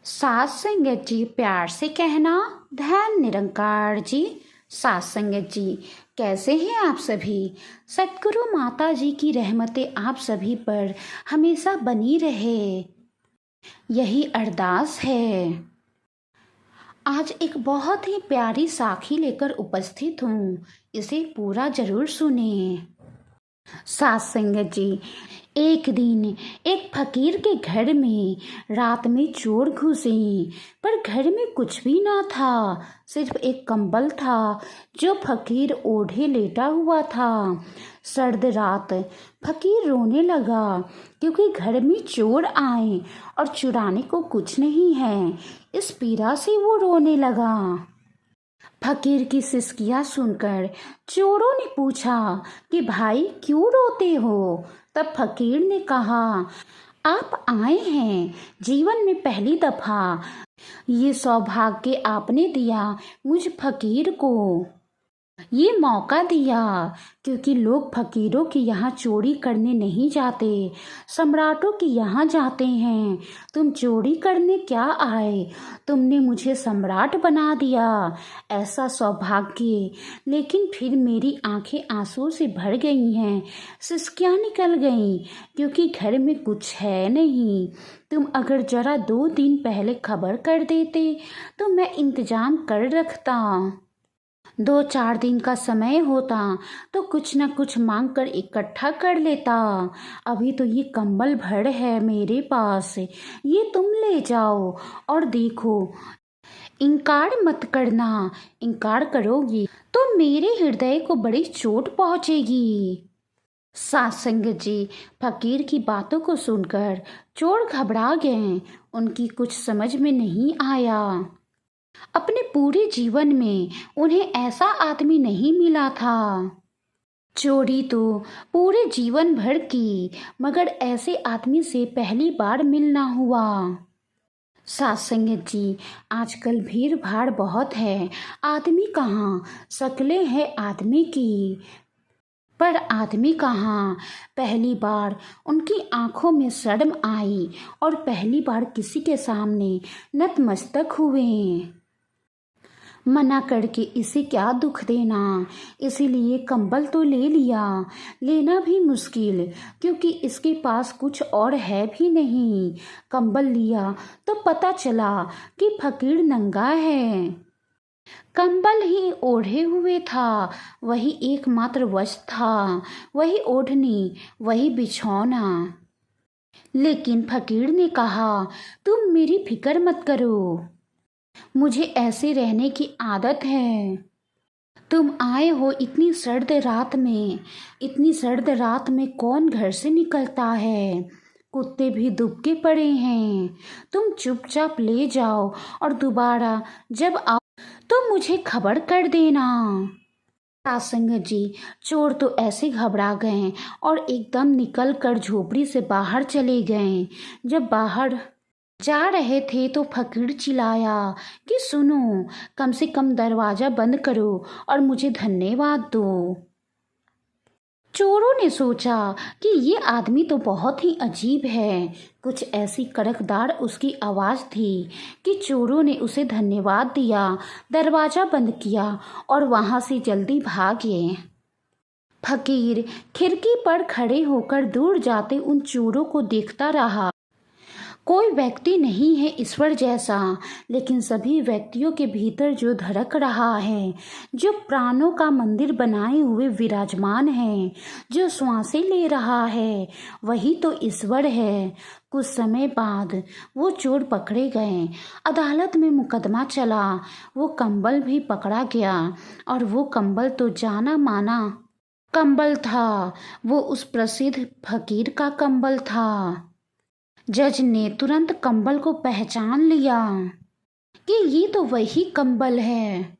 सात संगत जी प्यार से कहना। धन निरंकार जी। सात संगत जी, कैसे हैं आप सभी। सतगुरु माता जी की रहमतें आप सभी पर हमेशा बनी रहे, यही अरदास है। आज एक बहुत ही प्यारी साखी लेकर उपस्थित हूँ, इसे पूरा जरूर सुने। सात संगत जी, एक दिन एक फकीर के घर में रात में चोर घुसे, पर घर में कुछ भी ना था, सिर्फ एक कंबल था जो फकीर ओढ़े लेटा हुआ था। सर्द रात फकीर रोने लगा क्योंकि घर में चोर आए और चुराने को कुछ नहीं है। इस पीड़ा से वो रोने लगा। फकीर की सिसकियां सुनकर चोरों ने पूछा कि भाई क्यों रोते हो। तब फकीर ने कहा, आप आए हैं जीवन में पहली दफा, ये सौभाग्य आपने दिया मुझ फकीर को, ये मौका दिया, क्योंकि लोग फकीरों के यहाँ चोरी करने नहीं जाते, सम्राटों के यहाँ जाते हैं। तुम चोरी करने क्या आए, तुमने मुझे सम्राट बना दिया, ऐसा सौभाग्य। लेकिन फिर मेरी आंखें आंसू से भर गई हैं, सिसकियाँ निकल गईं, क्योंकि घर में कुछ है नहीं। तुम अगर जरा 2 दिन पहले खबर कर देते तो मैं इंतजाम कर रखता। 2-4 दिन का समय होता तो कुछ न कुछ मांग कर इकट्ठा कर लेता। अभी तो ये कंबल भर है मेरे पास, ये तुम ले जाओ और देखो, इनकार मत करना। इनकार करोगी तो मेरे हृदय को बड़ी चोट पहुंचेगी। सात संगत जी, फकीर की बातों को सुनकर चोर घबरा गए। उनकी कुछ समझ में नहीं आया। अपने पूरे जीवन में उन्हें ऐसा आदमी नहीं मिला था। चोरी तो पूरे जीवन भर की, मगर ऐसे आदमी से पहली बार मिलना हुआ। सात संगत जी, आजकल भीड़ भाड़ बहुत है, आदमी कहाँ, शक्लें हैं आदमी की, पर आदमी कहाँ। पहली बार उनकी आंखों में शर्म आई और पहली बार किसी के सामने नतमस्तक हुए। मना करके इसे क्या दुख देना, इसीलिए कंबल तो ले लिया, लेना भी मुश्किल, क्योंकि इसके पास कुछ और है भी नहीं। कंबल लिया तो पता चला कि फकीर नंगा है। कंबल ही ओढ़े हुए था, वही एकमात्र वस्त्र था, वही ओढ़नी, वही बिछौना। लेकिन फकीर ने कहा, तुम मेरी फिक्र मत करो, मुझे ऐसे रहने की आदत है। तुम आए हो इतनी सर्द रात में, इतनी सर्द रात में कौन घर से निकलता है, कुत्ते भी दुबके पड़े हैं। तुम चुपचाप ले जाओ और दोबारा जब आओ तो मुझे खबर कर देना। सासंगत जी, चोर तो ऐसे घबरा गए और एकदम निकल कर झोपड़ी से बाहर चले गए। जब बाहर जा रहे थे तो फकीर चिल्लाया कि सुनो, कम से कम दरवाजा बंद करो और मुझे धन्यवाद दो। चोरों ने सोचा कि ये आदमी तो बहुत ही अजीब है। कुछ ऐसी कड़कदार उसकी आवाज़ थी कि चोरों ने उसे धन्यवाद दिया, दरवाज़ा बंद किया और वहाँ से जल्दी भागे। फकीर खिड़की पर खड़े होकर दूर जाते उन चोरों को देखता रहा। कोई व्यक्ति नहीं है ईश्वर जैसा, लेकिन सभी व्यक्तियों के भीतर जो धड़क रहा है, जो प्राणों का मंदिर बनाए हुए विराजमान है, जो श्वासें ले रहा है, वही तो ईश्वर है। कुछ समय बाद वो चोर पकड़े गए, अदालत में मुकदमा चला, वो कंबल भी पकड़ा गया और वो कंबल तो जाना माना कंबल था, वो उस प्रसिद्ध फकीर का कंबल था। जज ने तुरंत कंबल को पहचान लिया कि ये तो वही कंबल है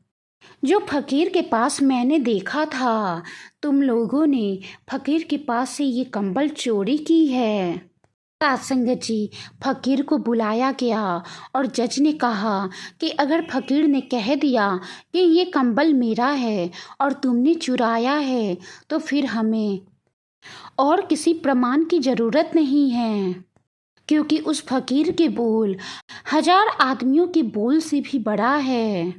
जो फकीर के पास मैंने देखा था। तुम लोगों ने फकीर के पास से ये कंबल चोरी की है। सातसंगत जी, फकीर को बुलाया गया और जज ने कहा कि अगर फकीर ने कह दिया कि ये कंबल मेरा है और तुमने चुराया है, तो फिर हमें और किसी प्रमाण की ज़रूरत नहीं है, क्योंकि उस फकीर के बोल 1000 आदमियों के बोल से भी बड़ा है।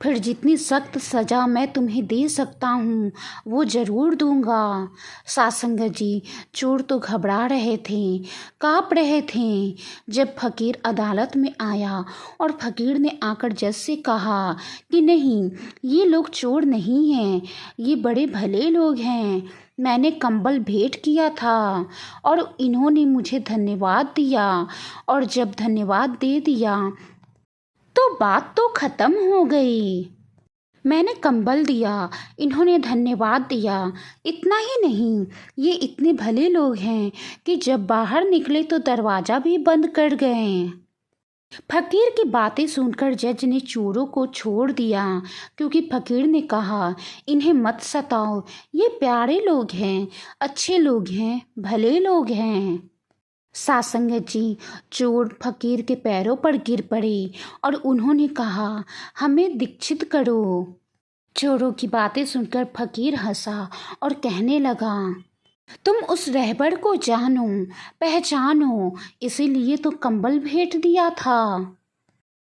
फिर जितनी सख्त सज़ा मैं तुम्हें दे सकता हूँ वो ज़रूर दूंगा। सासंगत जी, चोर तो घबरा रहे थे, काँप रहे थे। जब फकीर अदालत में आया और फकीर ने आकर जज से कहा कि नहीं, ये लोग चोर नहीं हैं, ये बड़े भले लोग हैं। मैंने कंबल भेंट किया था और इन्होंने मुझे धन्यवाद दिया, और जब धन्यवाद दे दिया तो बात तो खत्म हो गई। मैंने कंबल दिया, इन्होंने धन्यवाद दिया। इतना ही नहीं, ये इतने भले लोग हैं कि जब बाहर निकले तो दरवाज़ा भी बंद कर गए। फकीर की बातें सुनकर जज ने चोरों को छोड़ दिया, क्योंकि फकीर ने कहा इन्हें मत सताओ, ये प्यारे लोग हैं, अच्छे लोग हैं, भले लोग हैं। सासंगत जी, चोर फकीर के पैरों पर गिर पड़े और उन्होंने कहा हमें दीक्षित करो। चोरों की बातें सुनकर फकीर हंसा और कहने लगा, तुम उस रहबर को जानो पहचानो, इसीलिए तो कंबल भेंट दिया था।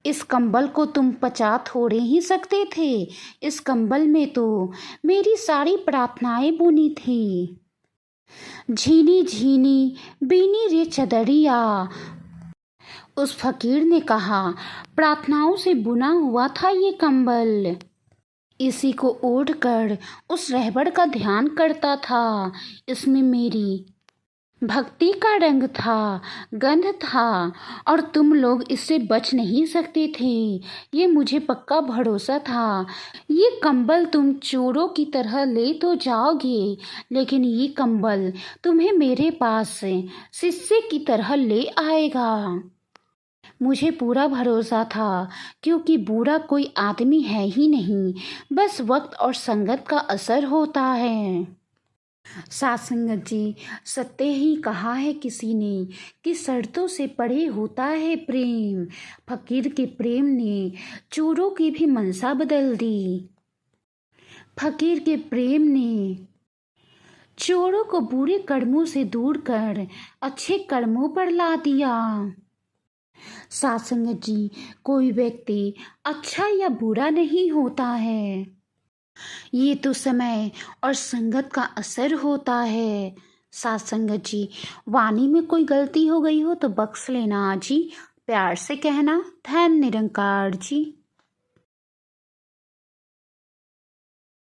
इस कंबल को तुम पचा थोड़े ही सकते थे, इस कंबल में तो मेरी सारी प्रार्थनाएं बुनी थी। झीनी झीनी बीनी रे चदरिया, उस फकीर ने कहा, प्रार्थनाओं से बुना हुआ था ये कंबल। इसी को ओढ़कर उस रहबर का ध्यान करता था। इसमें मेरी भक्ति का रंग था, गंध था, और तुम लोग इससे बच नहीं सकते थे, ये मुझे पक्का भरोसा था। ये कंबल तुम चोरों की तरह ले तो जाओगे, लेकिन ये कंबल तुम्हें मेरे पास से शिष्य की तरह ले आएगा। मुझे पूरा भरोसा था, क्योंकि बुरा कोई आदमी है ही नहीं, बस वक्त और संगत का असर होता है। सासंगत जी, सत्य ही कहा है किसी ने कि शर्तों से परे होता है प्रेम। फकीर के प्रेम ने चोरों की भी मनसा बदल दी। फकीर के प्रेम ने चोरों को बुरे कर्मों से दूर कर अच्छे कर्मों पर ला दिया। सासंगत जी, कोई व्यक्ति अच्छा या बुरा नहीं होता है, ये तो समय और संगत का असर होता है। सासंगत जी, वाणी में कोई गलती हो गई हो तो बख्श लेना जी, प्यार से कहना। धन्य निरंकार जी।